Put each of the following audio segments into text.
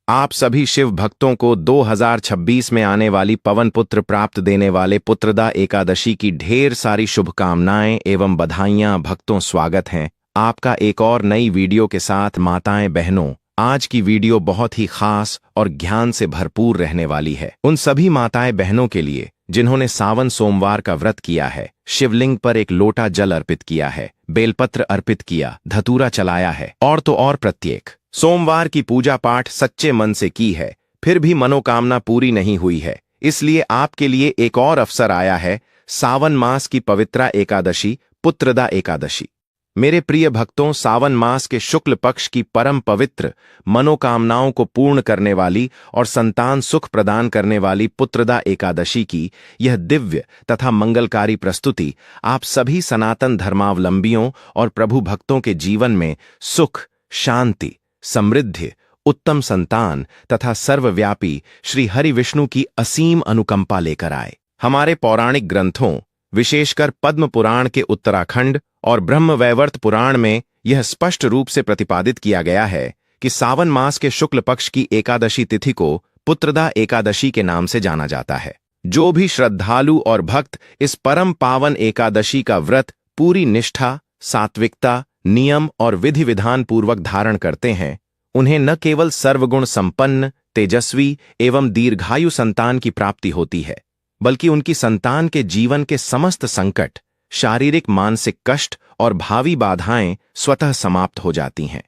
आप सभी शिव भक्तों को 2026 में आने वाली पवन पुत्र प्राप्त देने वाले पुत्रदा एकादशी की ढेर सारी शुभकामनाएं एवं बधाइयां। भक्तों, स्वागत है आपका एक और नई वीडियो के साथ। माताएं बहनों, आज की वीडियो बहुत ही खास और ज्ञान से भरपूर रहने वाली है। उन सभी माताएं बहनों के लिए जिन्होंने सावन सोमवार का व्रत किया है, शिवलिंग पर एक लोटा जल अर्पित किया है, बेलपत्र अर्पित किया, धतूरा चलाया है और तो और प्रत्येक सोमवार की पूजा पाठ सच्चे मन से की है, फिर भी मनोकामना पूरी नहीं हुई है। इसलिए आपके लिए एक और अवसर आया है, सावन मास की पवित्रा एकादशी, पुत्रदा एकादशी। मेरे प्रिय भक्तों, सावन मास के शुक्ल पक्ष की परम पवित्र, मनोकामनाओं को पूर्ण करने वाली और संतान सुख प्रदान करने वाली पुत्रदा एकादशी की यह दिव्य तथा मंगलकारी प्रस्तुति आप सभी सनातन धर्मावलंबियों और प्रभु भक्तों के जीवन में सुख, शांति, समृद्धि, उत्तम संतान तथा सर्वव्यापी श्री हरि विष्णु की असीम अनुकंपा लेकर आए। हमारे पौराणिक ग्रंथों, विशेषकर पद्म पुराण के उत्तराखंड और ब्रह्मवैवर्त पुराण में यह स्पष्ट रूप से प्रतिपादित किया गया है कि सावन मास के शुक्ल पक्ष की एकादशी तिथि को पुत्रदा एकादशी के नाम से जाना जाता है। जो भी श्रद्धालु और भक्त इस परम पावन एकादशी का व्रत पूरी निष्ठा, सात्विकता, नियम और विधि विधान पूर्वक धारण करते हैं, उन्हें न केवल सर्वगुण संपन्न, तेजस्वी एवं दीर्घायु संतान की प्राप्ति होती है, बल्कि उनकी संतान के जीवन के समस्त संकट, शारीरिक मानसिक कष्ट और भावी बाधाएं स्वतः समाप्त हो जाती हैं।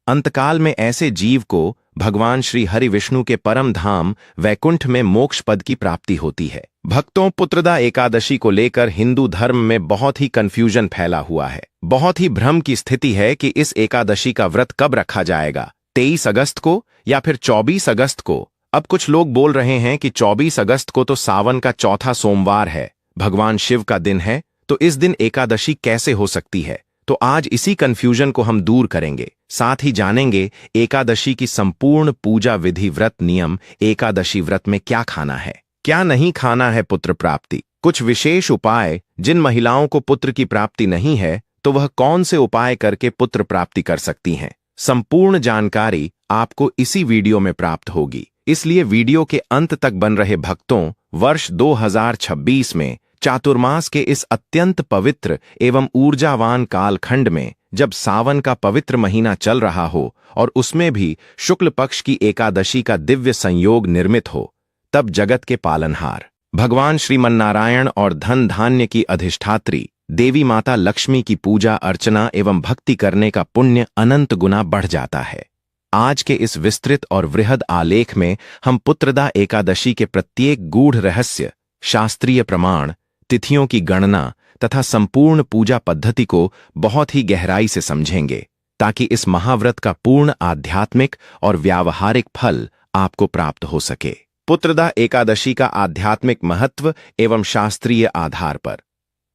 अंतकाल में ऐसे जीव को भगवान श्री हरि विष्णु के परम धाम वैकुंठ में मोक्ष पद की प्राप्ति होती है। भक्तों, पुत्रदा एकादशी को लेकर हिंदू धर्म में बहुत ही कंफ्यूजन फैला हुआ है। बहुत ही भ्रम की स्थिति है कि इस एकादशी का व्रत कब रखा जाएगा, 23 अगस्त को या फिर 24 अगस्त को। अब कुछ लोग बोल रहे हैं कि 24 अगस्त को तो सावन का चौथा सोमवार है, भगवान शिव का दिन है, तो इस दिन एकादशी कैसे हो सकती है। तो आज इसी कंफ्यूजन को हम दूर करेंगे। साथ ही जानेंगे एकादशी की संपूर्ण पूजा विधि, व्रत नियम, एकादशी व्रत में क्या खाना है, क्या नहीं खाना है, पुत्र प्राप्ति, कुछ विशेष उपाय, जिन महिलाओं को पुत्र की प्राप्ति नहीं है तो वह कौन से उपाय करके पुत्र प्राप्ति कर सकती हैं। संपूर्ण जानकारी आपको इसी वीडियो में प्राप्त होगी, इसलिए वीडियो के अंत तक बन रहे भक्तों। वर्ष 2026 में चातुर्मास के इस अत्यंत पवित्र एवं ऊर्जावान कालखंड में, जब सावन का पवित्र महीना चल रहा हो और उसमें भी शुक्ल पक्ष की एकादशी का दिव्य संयोग निर्मित हो, तब जगत के पालनहार भगवान श्रीमन्नारायण और धन धान्य की अधिष्ठात्री देवी माता लक्ष्मी की पूजा अर्चना एवं भक्ति करने का पुण्य अनंत गुना बढ़ जाता है। आज के इस विस्तृत और वृहद आलेख में हम पुत्रदा एकादशी के प्रत्येक गूढ़ रहस्य, शास्त्रीय प्रमाण, तिथियों की गणना तथा संपूर्ण पूजा पद्धति को बहुत ही गहराई से समझेंगे, ताकि इस महाव्रत का पूर्ण आध्यात्मिक और व्यावहारिक फल आपको प्राप्त हो सके। पुत्रदा एकादशी का आध्यात्मिक महत्व एवं शास्त्रीय आधार पर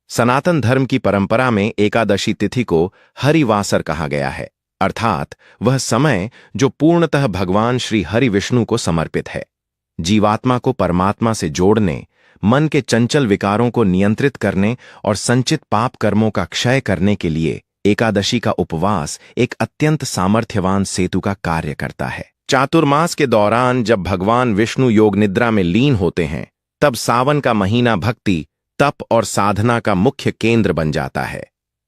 सनातन धर्म की परंपरा में एकादशी तिथि को हरिवासर कहा गया है, अर्थात वह समय जो पूर्णतः भगवान श्री हरि विष्णु को समर्पित है। जीवात्मा को परमात्मा से जोड़ने, मन के चंचल विकारों को नियंत्रित करने और संचित पाप कर्मों का क्षय करने के लिए एकादशी का उपवास एक अत्यंत सामर्थ्यवान सेतु का कार्य करता है। चातुर्मास के दौरान जब भगवान विष्णु योग निद्रा में लीन होते हैं, तब सावन का महीना भक्ति, तप और साधना का मुख्य केंद्र बन जाता है।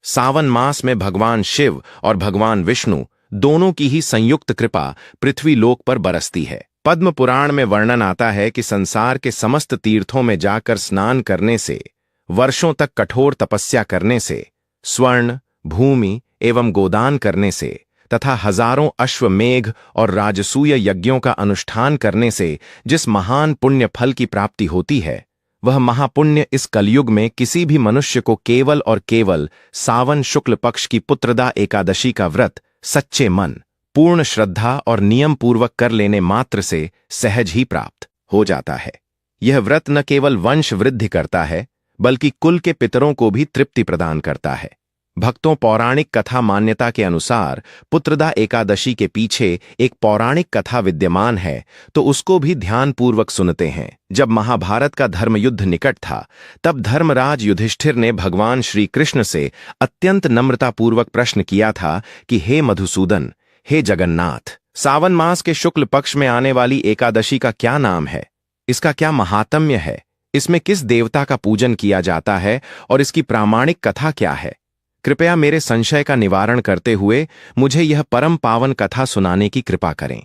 सावन मास में भगवान शिव और भगवान विष्णु दोनों की ही संयुक्त कृपा पृथ्वी लोक पर बरसती है। पद्म पुराण में वर्णन आता है कि संसार के समस्त तीर्थों में जाकर स्नान करने से, वर्षों तक कठोर तपस्या करने से, स्वर्ण, भूमि एवं गोदान करने से तथा हजारों अश्वमेघ और राजसूय यज्ञों का अनुष्ठान करने से जिस महान पुण्य फल की प्राप्ति होती है, वह महापुण्य इस कलयुग में किसी भी मनुष्य को केवल और केवल सावन शुक्ल पक्ष की पुत्रदा एकादशी का व्रत सच्चे मन, पूर्ण श्रद्धा और नियम पूर्वक कर लेने मात्र से सहज ही प्राप्त हो जाता है। यह व्रत न केवल वंश वृद्धि करता है, बल्कि कुल के पितरों को भी तृप्ति प्रदान करता है। भक्तों, पौराणिक कथा मान्यता के अनुसार पुत्रदा एकादशी के पीछे एक पौराणिक कथा विद्यमान है, तो उसको भी ध्यानपूर्वक सुनते हैं। जब महाभारत का धर्मयुद्ध निकट था, तब धर्मराज युधिष्ठिर ने भगवान श्री कृष्ण से अत्यंत नम्रतापूर्वक प्रश्न किया था कि हे मधुसूदन, हे जगन्नाथ, सावन मास के शुक्ल पक्ष में आने वाली एकादशी का क्या नाम है? इसका क्या महात्म्य है? इसमें किस देवता का पूजन किया जाता है और इसकी प्रामाणिक कथा क्या है? कृपया मेरे संशय का निवारण करते हुए मुझे यह परम पावन कथा सुनाने की कृपा करें।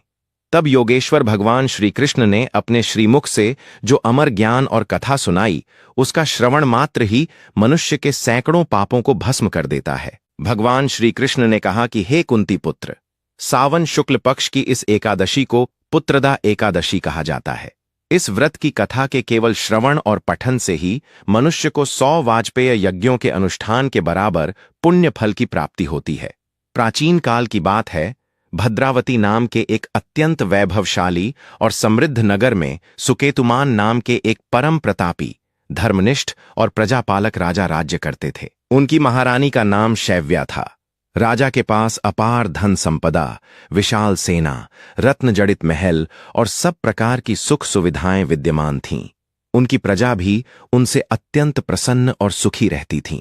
तब योगेश्वर भगवान श्री कृष्ण ने अपने श्रीमुख से जो अमर ज्ञान और कथा सुनाई, उसका श्रवण मात्र ही मनुष्य के सैकड़ों पापों को भस्म कर देता है। भगवान श्री कृष्ण ने कहा कि हे कुंती पुत्र, सावन शुक्ल पक्ष की इस एकादशी को पुत्रदा एकादशी कहा जाता है। इस व्रत की कथा के केवल श्रवण और पठन से ही मनुष्य को 100 वाजपेय यज्ञों के अनुष्ठान के बराबर पुण्य फल की प्राप्ति होती है। प्राचीन काल की बात है, भद्रावती नाम के एक अत्यंत वैभवशाली और समृद्ध नगर में सुकेतुमान नाम के एक परम प्रतापी, धर्मनिष्ठ और प्रजापालक राजा राज्य करते थे। उनकी महारानी का नाम शैव्या था। राजा के पास अपार धन संपदा, विशाल सेना, रत्न जड़ित महल और सब प्रकार की सुख सुविधाएं विद्यमान थीं। उनकी प्रजा भी उनसे अत्यंत प्रसन्न और सुखी रहती थीं।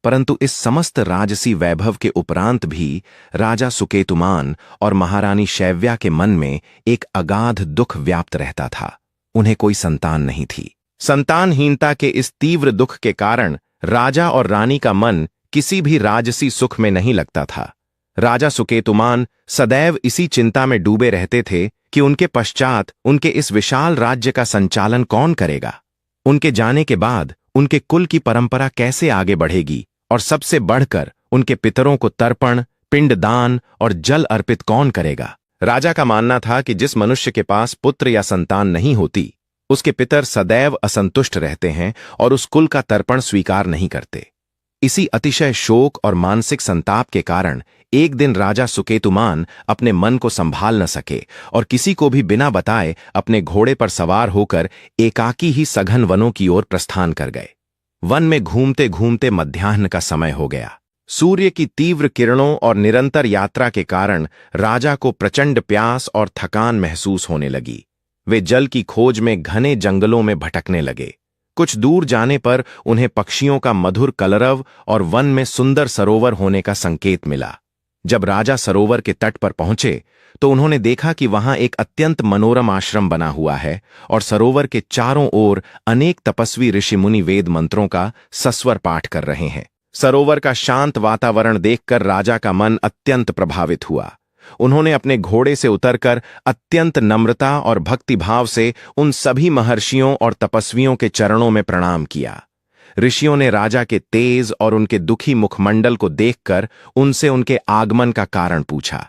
परंतु इस समस्त राजसी वैभव के उपरांत भी राजा सुकेतुमान और महारानी शैव्या के मन में एक अगाध दुख व्याप्त रहता था। उन्हें कोई संतान नहीं थी। संतानहीनता के इस तीव्र दुख के कारण राजा और रानी का मन किसी भी राजसी सुख में नहीं लगता था। राजा सुकेतुमान सदैव इसी चिंता में डूबे रहते थे कि उनके पश्चात उनके इस विशाल राज्य का संचालन कौन करेगा। उनके जाने के बाद उनके कुल की परंपरा कैसे आगे बढ़ेगी और सबसे बढ़कर उनके पितरों को तर्पण, पिंडदान और जल अर्पित कौन करेगा। राजा का मानना था कि जिस मनुष्य के पास पुत्र या संतान नहीं होती, उसके पितर सदैव असंतुष्ट रहते हैं और उस कुल का तर्पण स्वीकार नहीं करते। इसी अतिशय शोक और मानसिक संताप के कारण एक दिन राजा सुकेतुमान अपने मन को संभाल न सके और किसी को भी बिना बताए अपने घोड़े पर सवार होकर एकाकी ही सघन वनों की ओर प्रस्थान कर गए। वन में घूमते घूमते मध्याह्न का समय हो गया। सूर्य की तीव्र किरणों और निरंतर यात्रा के कारण राजा को प्रचंड प्यास और थकान महसूस होने लगी। वे जल की खोज में घने जंगलों में भटकने लगे। कुछ दूर जाने पर उन्हें पक्षियों का मधुर कलरव और वन में सुंदर सरोवर होने का संकेत मिला। जब राजा सरोवर के तट पर पहुंचे तो उन्होंने देखा कि वहां एक अत्यंत मनोरम आश्रम बना हुआ है और सरोवर के चारों ओर अनेक तपस्वी ऋषि मुनि वेद मंत्रों का सस्वर पाठ कर रहे हैं। सरोवर का शांत वातावरण देखकर राजा का मन अत्यंत प्रभावित हुआ। उन्होंने अपने घोड़े से उतरकर अत्यंत नम्रता और भक्तिभाव से उन सभी महर्षियों और तपस्वियों के चरणों में प्रणाम किया। ऋषियों ने राजा के तेज और उनके दुखी मुखमंडल को देखकर उनसे उनके आगमन का कारण पूछा।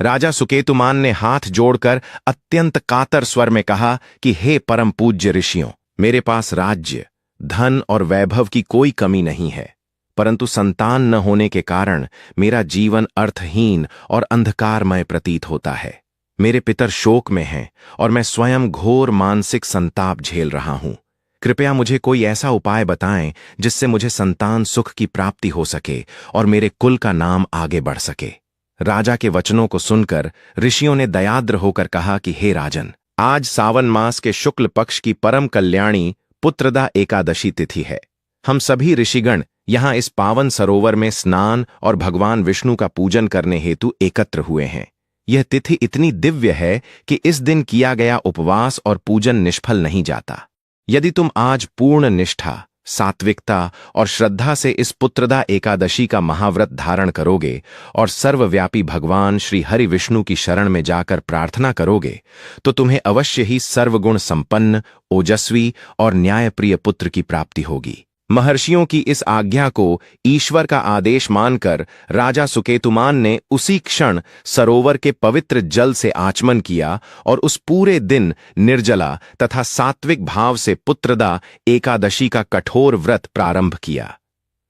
राजा सुकेतुमान ने हाथ जोड़कर अत्यंत कातर स्वर में कहा कि हे परम पूज्य ऋषियों, मेरे पास राज्य, धन और वैभव की कोई कमी नहीं है, परंतु संतान न होने के कारण मेरा जीवन अर्थहीन और अंधकारमय प्रतीत होता है। मेरे पितर शोक में हैं और मैं स्वयं घोर मानसिक संताप झेल रहा हूं। कृपया मुझे कोई ऐसा उपाय बताएं जिससे मुझे संतान सुख की प्राप्ति हो सके और मेरे कुल का नाम आगे बढ़ सके। राजा के वचनों को सुनकर ऋषियों ने दयाद्र होकर कहा कि हे राजन, आज सावन मास के शुक्ल पक्ष की परम कल्याणी पुत्रदा एकादशी तिथि है। हम सभी ऋषिगण यहां इस पावन सरोवर में स्नान और भगवान विष्णु का पूजन करने हेतु एकत्र हुए हैं। यह तिथि इतनी दिव्य है कि इस दिन किया गया उपवास और पूजन निष्फल नहीं जाता। यदि तुम आज पूर्ण निष्ठा, सात्विकता और श्रद्धा से इस पुत्रदा एकादशी का महाव्रत धारण करोगे और सर्वव्यापी भगवान श्री हरि विष्णु की शरण में जाकर प्रार्थना करोगे तो तुम्हें अवश्य ही सर्वगुण संपन्न, ओजस्वी और न्यायप्रिय पुत्र की प्राप्ति होगी। महर्षियों की इस आज्ञा को ईश्वर का आदेश मानकर राजा सुकेतुमान ने उसी क्षण सरोवर के पवित्र जल से आचमन किया और उस पूरे दिन निर्जला तथा सात्विक भाव से पुत्रदा एकादशी का कठोर व्रत प्रारंभ किया।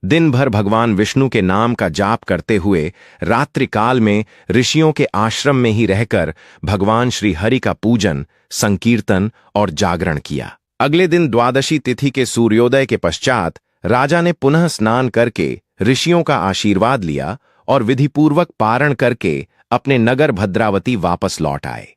दिन भर भगवान विष्णु के नाम का जाप करते हुए रात्रि काल में ऋषियों के आश्रम में ही रहकर भगवान श्री हरि का पूजन, संकीर्तन और जागरण किया। अगले दिन द्वादशी तिथि के सूर्योदय के पश्चात राजा ने पुनः स्नान करके ऋषियों का आशीर्वाद लिया और विधिपूर्वक पारण करके अपने नगर भद्रावती वापस लौट आए।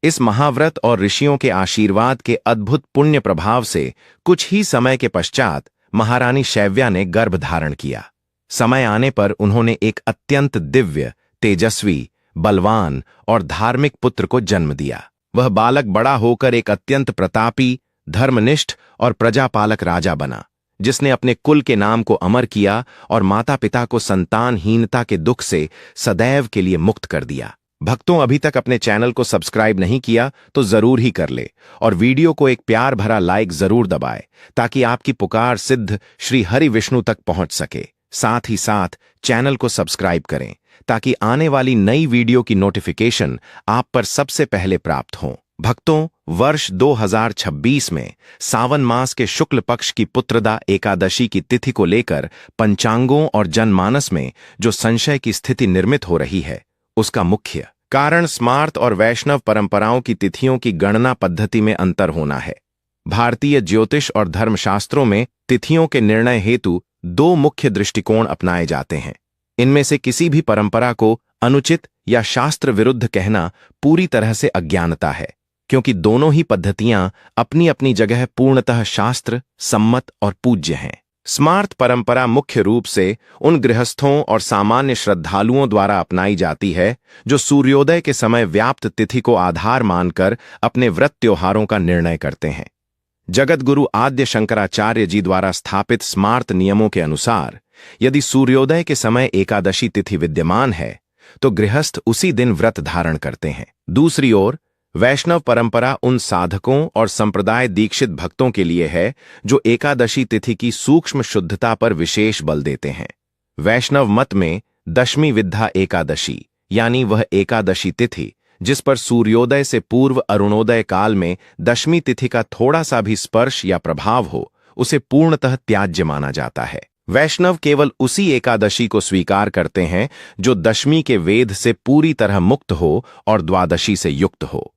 इस महाव्रत और ऋषियों के आशीर्वाद के अद्भुत पुण्य प्रभाव से कुछ ही समय के पश्चात महारानी शैव्या ने गर्भ धारण किया। समय आने पर उन्होंने एक अत्यंत दिव्य, तेजस्वी, बलवान और धार्मिक पुत्र को जन्म दिया। वह बालक बड़ा होकर एक अत्यंत प्रतापी, धर्मनिष्ठ और प्रजापालक राजा बना, जिसने अपने कुल के नाम को अमर किया और माता पिता को संतानहीनता के दुख से सदैव के लिए मुक्त कर दिया। भक्तों, अभी तक अपने चैनल को सब्सक्राइब नहीं किया तो जरूर ही कर ले और वीडियो को एक प्यार भरा लाइक जरूर दबाए, ताकि आपकी पुकार सिद्ध श्री हरि विष्णु तक पहुंच सके। साथ ही साथ चैनल को सब्सक्राइब करें ताकि आने वाली नई वीडियो की नोटिफिकेशन आप पर सबसे पहले प्राप्त हो। भक्तों, वर्ष 2026 में सावन मास के शुक्ल पक्ष की पुत्रदा एकादशी की तिथि को लेकर पंचांगों और जनमानस में जो संशय की स्थिति निर्मित हो रही है, उसका मुख्य कारण स्मार्त और वैष्णव परंपराओं की तिथियों की गणना पद्धति में अंतर होना है। भारतीय ज्योतिष और धर्मशास्त्रों में तिथियों के निर्णय हेतु दो मुख्य दृष्टिकोण अपनाए जाते हैं। इनमें से किसी भी परंपरा को अनुचित या शास्त्र विरुद्ध कहना पूरी तरह से अज्ञानता है, क्योंकि दोनों ही पद्धतियां अपनी अपनी जगह पूर्णतः शास्त्र सम्मत और पूज्य हैं। स्मार्त परंपरा मुख्य रूप से उन गृहस्थों और सामान्य श्रद्धालुओं द्वारा अपनाई जाती है जो सूर्योदय के समय व्याप्त तिथि को आधार मानकर अपने व्रत त्योहारों का निर्णय करते हैं। जगतगुरु आद्य शंकराचार्य जी द्वारा स्थापित स्मार्त नियमों के अनुसार यदि सूर्योदय के समय एकादशी तिथि विद्यमान है तो गृहस्थ उसी दिन व्रत धारण करते हैं। दूसरी ओर वैष्णव परंपरा उन साधकों और संप्रदाय दीक्षित भक्तों के लिए है जो एकादशी तिथि की सूक्ष्म शुद्धता पर विशेष बल देते हैं। वैष्णव मत में दशमी विद्या एकादशी यानी वह एकादशी तिथि जिस पर सूर्योदय से पूर्व अरुणोदय काल में दशमी तिथि का थोड़ा सा भी स्पर्श या प्रभाव हो, उसे पूर्णतः त्याज्य माना जाता है। वैष्णव केवल उसी एकादशी को स्वीकार करते हैं जो दशमी के वेद से पूरी तरह मुक्त हो और द्वादशी से युक्त हो।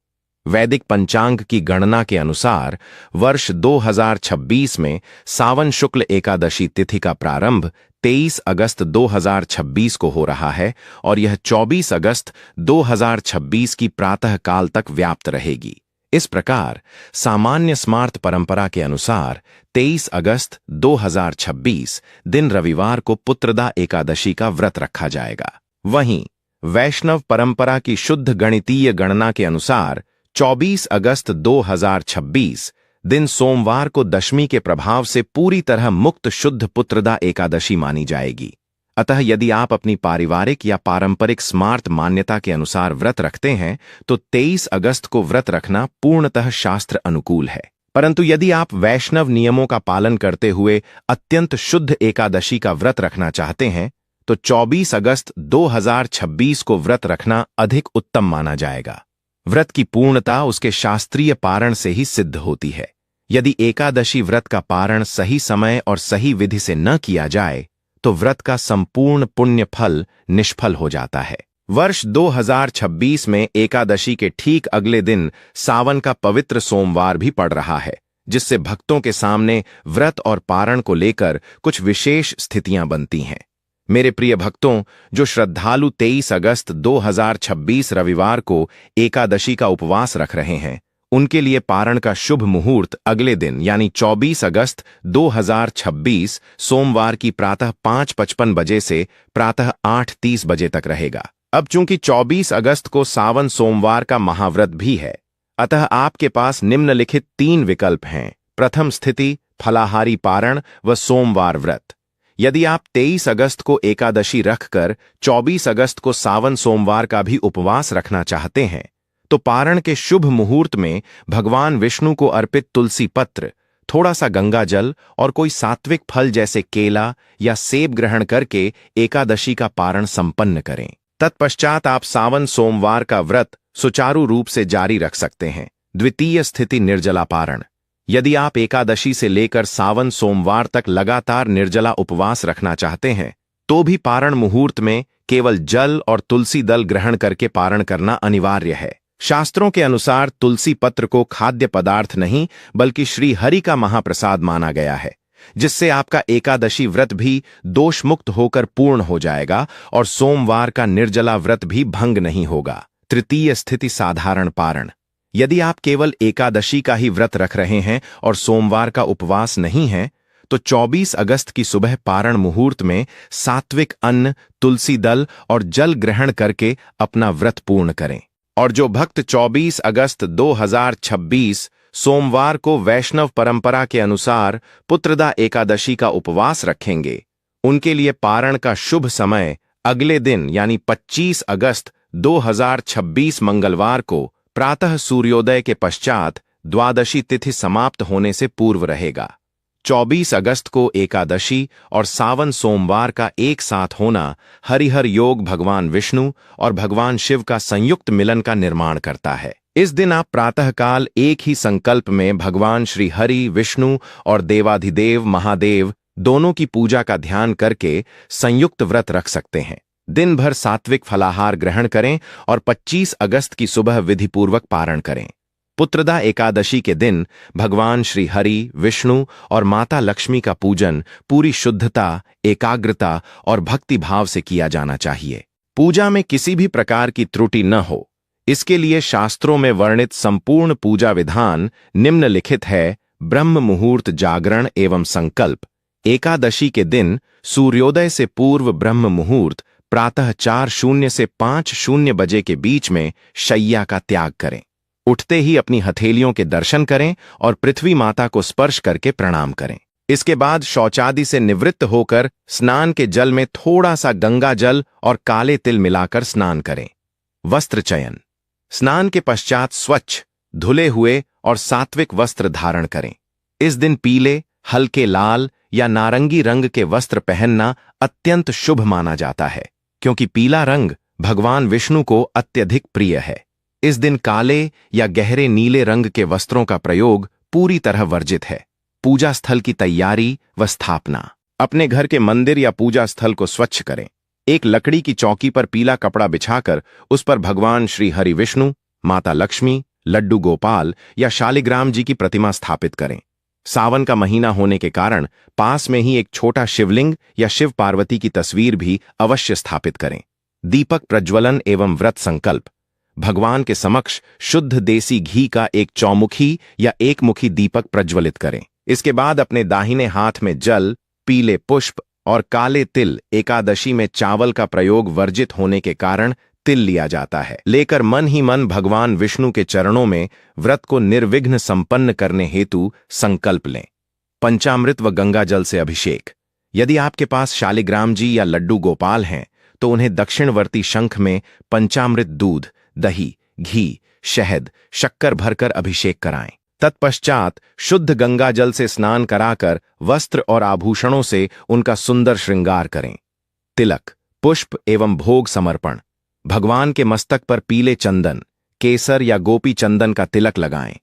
वैदिक पंचांग की गणना के अनुसार वर्ष 2026 में सावन शुक्ल एकादशी तिथि का प्रारंभ 23 अगस्त 2026 को हो रहा है और यह 24 अगस्त 2026 की प्रातः काल तक व्याप्त रहेगी। इस प्रकार सामान्य स्मार्त परंपरा के अनुसार 23 अगस्त 2026 दिन रविवार को पुत्रदा एकादशी का व्रत रखा जाएगा। वहीं वैष्णव परंपरा की शुद्ध गणितीय गणना के अनुसार 24 अगस्त 2026 दिन सोमवार को दशमी के प्रभाव से पूरी तरह मुक्त शुद्ध पुत्रदा एकादशी मानी जाएगी। अतः यदि आप अपनी पारिवारिक या पारंपरिक स्मार्त मान्यता के अनुसार व्रत रखते हैं तो 23 अगस्त को व्रत रखना पूर्णतः शास्त्र अनुकूल है। परंतु यदि आप वैष्णव नियमों का पालन करते हुए अत्यंत शुद्ध एकादशी का व्रत रखना चाहते हैं तो 24 अगस्त 2026 को व्रत रखना अधिक उत्तम माना जाएगा। व्रत की पूर्णता उसके शास्त्रीय पारण से ही सिद्ध होती है। यदि एकादशी व्रत का पारण सही समय और सही विधि से न किया जाए तो व्रत का संपूर्ण पुण्य फल निष्फल हो जाता है। वर्ष 2026 में एकादशी के ठीक अगले दिन सावन का पवित्र सोमवार भी पड़ रहा है, जिससे भक्तों के सामने व्रत और पारण को लेकर कुछ विशेष स्थितियां बनती हैं। मेरे प्रिय भक्तों, जो श्रद्धालु 23 अगस्त 2026 रविवार को एकादशी का उपवास रख रहे हैं, उनके लिए पारण का शुभ मुहूर्त अगले दिन यानी 24 अगस्त 2026 सोमवार की प्रातः 5:55 बजे से प्रातः 8:30 बजे तक रहेगा। अब चूंकि 24 अगस्त को सावन सोमवार का महाव्रत भी है, अतः आपके पास निम्नलिखित 3 विकल्प हैं। प्रथम स्थिति फलाहारी पारण व सोमवार व्रत। यदि आप 23 अगस्त को एकादशी रखकर 24 अगस्त को सावन सोमवार का भी उपवास रखना चाहते हैं तो पारण के शुभ मुहूर्त में भगवान विष्णु को अर्पित तुलसी पत्र, थोड़ा सा गंगा जल और कोई सात्विक फल जैसे केला या सेब ग्रहण करके एकादशी का पारण संपन्न करें। तत्पश्चात आप सावन सोमवार का व्रत सुचारू रूप से जारी रख सकते हैं। द्वितीय स्थिति निर्जला पारण। यदि आप एकादशी से लेकर सावन सोमवार तक लगातार निर्जला उपवास रखना चाहते हैं तो भी पारण मुहूर्त में केवल जल और तुलसी दल ग्रहण करके पारण करना अनिवार्य है। शास्त्रों के अनुसार तुलसी पत्र को खाद्य पदार्थ नहीं बल्कि श्री हरि का महाप्रसाद माना गया है, जिससे आपका एकादशी व्रत भी दोषमुक्त होकर पूर्ण हो जाएगा और सोमवार का निर्जला व्रत भी भंग नहीं होगा। तृतीय स्थिति साधारण पारण। यदि आप केवल एकादशी का ही व्रत रख रहे हैं और सोमवार का उपवास नहीं है तो 24 अगस्त की सुबह पारण मुहूर्त में सात्विक अन्न, तुलसी दल और जल ग्रहण करके अपना व्रत पूर्ण करें। और जो भक्त 24 अगस्त 2026 सोमवार को वैष्णव परंपरा के अनुसार पुत्रदा एकादशी का उपवास रखेंगे, उनके लिए पारण का शुभ समय अगले दिन यानी 25 अगस्त 2026 मंगलवार को प्रातः सूर्योदय के पश्चात द्वादशी तिथि समाप्त होने से पूर्व रहेगा। 24 अगस्त को एकादशी और सावन सोमवार का एक साथ होना हरिहर योग भगवान विष्णु और भगवान शिव का संयुक्त मिलन का निर्माण करता है। इस दिन आप प्रातःकाल एक ही संकल्प में भगवान श्री हरि, विष्णु और देवाधिदेव महादेव दोनों की पूजा का ध्यान करके संयुक्त व्रत रख सकते हैं। दिन भर सात्विक फलाहार ग्रहण करें और 25 अगस्त की सुबह विधिपूर्वक पारण करें। पुत्रदा एकादशी के दिन भगवान श्री हरि, विष्णु और माता लक्ष्मी का पूजन पूरी शुद्धता, एकाग्रता और भक्ति भाव से किया जाना चाहिए। पूजा में किसी भी प्रकार की त्रुटि न हो, इसके लिए शास्त्रों में वर्णित संपूर्ण पूजा विधान निम्नलिखित है। ब्रह्म मुहूर्त जागरण एवं संकल्प। एकादशी के दिन सूर्योदय से पूर्व ब्रह्म मुहूर्त प्रातः 4:00 से 5:00 बजे के बीच में शैया का त्याग करें। उठते ही अपनी हथेलियों के दर्शन करें और पृथ्वी माता को स्पर्श करके प्रणाम करें। इसके बाद शौचादि से निवृत्त होकर स्नान के जल में थोड़ा सा गंगा जल और काले तिल मिलाकर स्नान करें। वस्त्र चयन। स्नान के पश्चात स्वच्छ, धुले हुए और सात्विक वस्त्र धारण करें। इस दिन पीले, हल्के लाल या नारंगी रंग के वस्त्र पहनना अत्यंत शुभ माना जाता है, क्योंकि पीला रंग भगवान विष्णु को अत्यधिक प्रिय है। इस दिन काले या गहरे नीले रंग के वस्त्रों का प्रयोग पूरी तरह वर्जित है। पूजा स्थल की तैयारी व स्थापना। अपने घर के मंदिर या पूजा स्थल को स्वच्छ करें। एक लकड़ी की चौकी पर पीला कपड़ा बिछाकर उस पर भगवान श्री हरि विष्णु, माता लक्ष्मी, लड्डू गोपाल या शालिग्राम जी की प्रतिमा स्थापित करें। सावन का महीना होने के कारण पास में ही एक छोटा शिवलिंग या शिव पार्वती की तस्वीर भी अवश्य स्थापित करें। दीपक प्रज्वलन एवं व्रत संकल्प। भगवान के समक्ष शुद्ध देसी घी का एक चौमुखी या एकमुखी दीपक प्रज्वलित करें। इसके बाद अपने दाहिने हाथ में जल, पीले पुष्प और काले तिल, एकादशी में चावल का प्रयोग वर्जित होने के कारण तिल लिया जाता है, लेकर मन ही मन भगवान विष्णु के चरणों में व्रत को निर्विघ्न संपन्न करने हेतु संकल्प लें। पंचामृत व गंगा जल से अभिषेक। यदि आपके पास शालिग्राम जी या लड्डू गोपाल हैं तो उन्हें दक्षिणवर्ती शंख में पंचामृत दूध, दही, घी, शहद, शक्कर भरकर अभिषेक कराएं। तत्पश्चात शुद्ध गंगा जल से स्नान कराकर वस्त्र और आभूषणों से उनका सुंदर श्रृंगार करें। तिलक, पुष्प एवं भोग समर्पण। भगवान के मस्तक पर पीले चंदन, केसर या गोपी चंदन का तिलक लगाएं।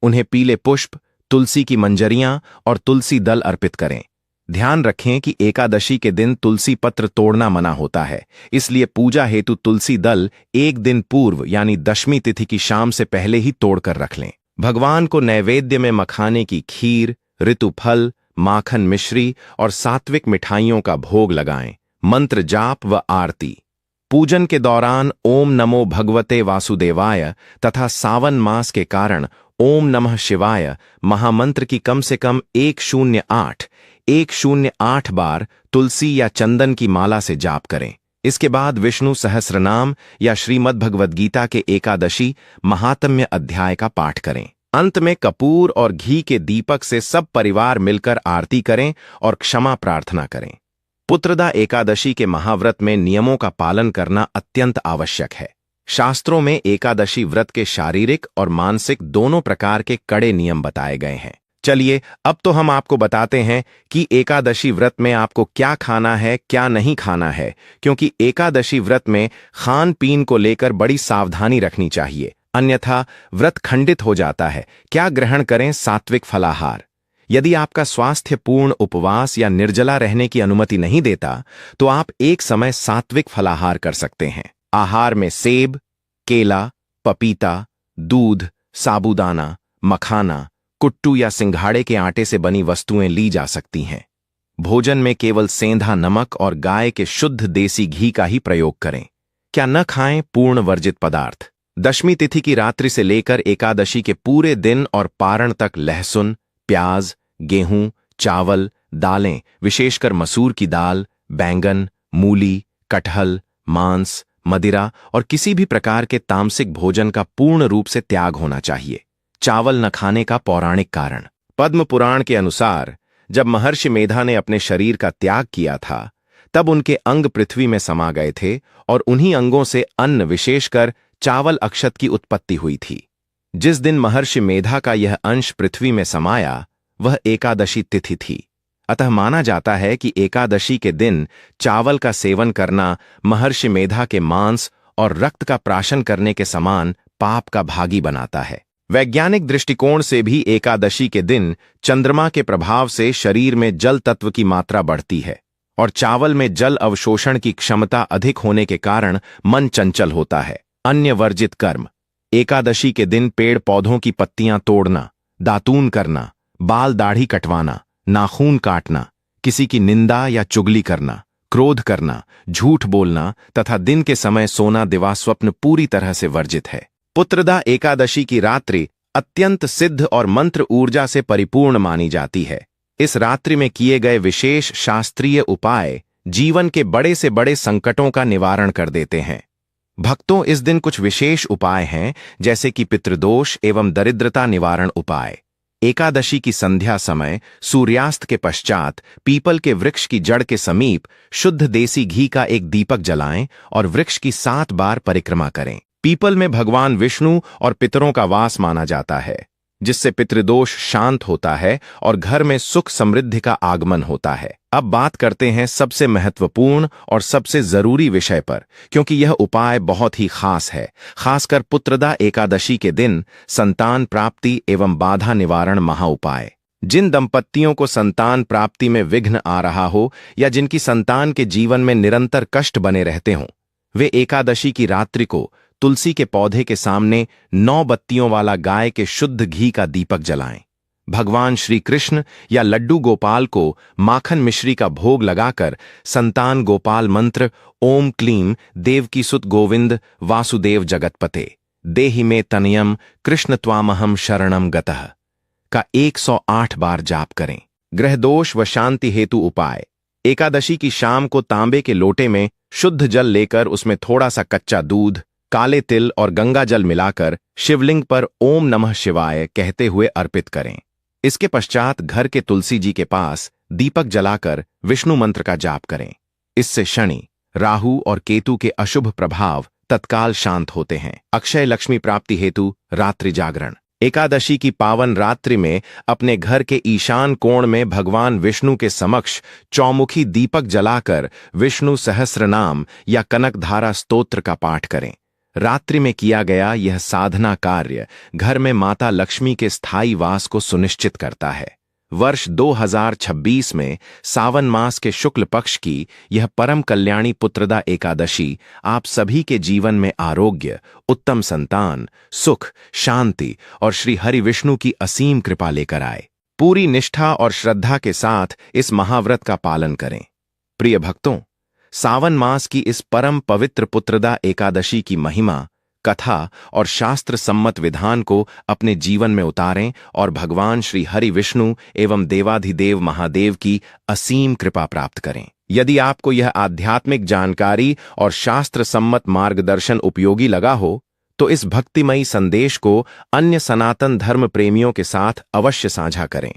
उन्हें पीले पुष्प, तुलसी की मंजरियां और तुलसी दल अर्पित करें। ध्यान रखें कि एकादशी के दिन तुलसी पत्र तोड़ना मना होता है, इसलिए पूजा हेतु तुलसी दल एक दिन पूर्व यानी दशमी तिथि की शाम से पहले ही तोड़कर रख लें। भगवान को नैवेद्य में मखाने की खीर, ऋतुफल, माखन मिश्री और सात्विक मिठाइयों का भोग लगाएं। मंत्र जाप व आरती। पूजन के दौरान ओम नमो भगवते वासुदेवाय तथा सावन मास के कारण ओम नमः शिवाय महामंत्र की कम से कम 108 बार तुलसी या चंदन की माला से जाप करें। इसके बाद विष्णु सहस्रनाम या श्रीमद् भगवद गीता के एकादशी महात्म्य अध्याय का पाठ करें। अंत में कपूर और घी के दीपक से सब परिवार मिलकर आरती करें और क्षमा प्रार्थना करें। पुत्रदा एकादशी के महाव्रत में नियमों का पालन करना अत्यंत आवश्यक है। शास्त्रों में एकादशी व्रत के शारीरिक और मानसिक दोनों प्रकार के कड़े नियम बताए गए हैं। चलिए अब तो हम आपको बताते हैं कि एकादशी व्रत में आपको क्या खाना है, क्या नहीं खाना है, क्योंकि एकादशी व्रत में खान पीन को लेकर बड़ी सावधानी रखनी चाहिए, अन्यथा व्रत खंडित हो जाता है। क्या ग्रहण करें? सात्विक फलाहार। यदि आपका स्वास्थ्य पूर्ण उपवास या निर्जला रहने की अनुमति नहीं देता तो आप एक समय सात्विक फलाहार कर सकते हैं। आहार में सेब, केला, पपीता, दूध, साबूदाना, मखाना, कुट्टू या सिंघाड़े के आटे से बनी वस्तुएं ली जा सकती हैं। भोजन में केवल सेंधा नमक और गाय के शुद्ध देसी घी का ही प्रयोग करें। क्या न खाएं? पूर्ण वर्जित पदार्थ। दशमी तिथि की रात्रि से लेकर एकादशी के पूरे दिन और पारण तक लहसुन, प्याज, गेहूं, चावल, दालें, विशेषकर मसूर की दाल, बैंगन, मूली, कटहल, मांस, मदिरा और किसी भी प्रकार के तामसिक भोजन का पूर्ण रूप से त्याग होना चाहिए। चावल न खाने का पौराणिक कारण। पद्म पुराण के अनुसार जब महर्षि मेधा ने अपने शरीर का त्याग किया था, तब उनके अंग पृथ्वी में समा गए थे और उन्हीं अंगों से अन्न, विशेषकर चावल अक्षत की उत्पत्ति हुई थी। जिस दिन महर्षि मेधा का यह अंश पृथ्वी में समाया, वह एकादशी तिथि थी। अतः माना जाता है कि एकादशी के दिन चावल का सेवन करना महर्षि मेधा के मांस और रक्त का प्राशन करने के समान पाप का भागी बनाता है। वैज्ञानिक दृष्टिकोण से भी एकादशी के दिन चंद्रमा के प्रभाव से शरीर में जल तत्व की मात्रा बढ़ती है और चावल में जल अवशोषण की क्षमता अधिक होने के कारण मन चंचल होता है। अन्य वर्जित कर्म। एकादशी के दिन पेड़ पौधों की पत्तियां तोड़ना, दातून करना, बाल दाढ़ी कटवाना, नाखून काटना, किसी की निंदा या चुगली करना, क्रोध करना, झूठ बोलना तथा दिन के समय सोना दिवा स्वप्न पूरी तरह से वर्जित है। पुत्रदा एकादशी की रात्रि अत्यंत सिद्ध और मंत्र ऊर्जा से परिपूर्ण मानी जाती है। इस रात्रि में किए गए विशेष शास्त्रीय उपाय जीवन के बड़े से बड़े संकटों का निवारण कर देते हैं। भक्तों, इस दिन कुछ विशेष उपाय हैं, जैसे कि पितृदोष एवं दरिद्रता निवारण उपाय। एकादशी की संध्या समय सूर्यास्त के पश्चात पीपल के वृक्ष की जड़ के समीप शुद्ध देसी घी का एक दीपक जलाएं और वृक्ष की 7 बार परिक्रमा करें। पीपल में भगवान विष्णु और पितरों का वास माना जाता है, जिससे पितृदोष शांत होता है और घर में सुख समृद्धि का आगमन होता है। अब बात करते हैं सबसे महत्वपूर्ण और सबसे जरूरी विषय पर, क्योंकि यह उपाय बहुत ही खास है। खासकर पुत्रदा एकादशी के दिन संतान प्राप्ति एवं बाधा निवारण महाउपाय। जिन दंपत्तियों को संतान प्राप्ति में विघ्न आ रहा हो या जिनकी संतान के जीवन में निरंतर कष्ट बने रहते हों, वे एकादशी की रात्रि को तुलसी के पौधे के सामने 9 बत्तियों वाला गाय के शुद्ध घी का दीपक जलाएं। भगवान श्री कृष्ण या लड्डू गोपाल को माखन मिश्री का भोग लगाकर संतान गोपाल मंत्र ओम क्लीम देवकीसुत गोविंद वासुदेव जगतपते देहि में तनयम कृष्ण त्वामहम शरणम गतः का 108 बार जाप करें। ग्रह दोष व शांति हेतु उपाय। एकादशी की शाम को तांबे के लोटे में शुद्ध जल लेकर उसमें थोड़ा सा कच्चा दूध, काले तिल और गंगा जल मिलाकर शिवलिंग पर ओम नमः शिवाय कहते हुए अर्पित करें। इसके पश्चात घर के तुलसी जी के पास दीपक जलाकर विष्णु मंत्र का जाप करें। इससे शनि, राहु और केतु के अशुभ प्रभाव तत्काल शांत होते हैं। अक्षय लक्ष्मी प्राप्ति हेतु रात्रि जागरण। एकादशी की पावन रात्रि में अपने घर के ईशान कोण में भगवान विष्णु के समक्ष चौमुखी दीपक जलाकर विष्णु सहस्रनाम या कनकधारा स्तोत्र का पाठ करें। रात्रि में किया गया यह साधना कार्य घर में माता लक्ष्मी के स्थायी वास को सुनिश्चित करता है। वर्ष 2026 में सावन मास के शुक्ल पक्ष की यह परम कल्याणी पुत्रदा एकादशी आप सभी के जीवन में आरोग्य, उत्तम संतान, सुख, शांति और श्री हरि विष्णु की असीम कृपा लेकर आए। पूरी निष्ठा और श्रद्धा के साथ इस महाव्रत का पालन करें। प्रिय भक्तों, सावन मास की इस परम पवित्र पुत्रदा एकादशी की महिमा, कथा और शास्त्र सम्मत विधान को अपने जीवन में उतारें और भगवान श्री हरि विष्णु एवं देवाधिदेव महादेव की असीम कृपा प्राप्त करें। यदि आपको यह आध्यात्मिक जानकारी और शास्त्र सम्मत मार्गदर्शन उपयोगी लगा हो, तो इस भक्तिमयी संदेश को अन्य सनातन धर्म प्रेमियों के साथ अवश्य साझा करें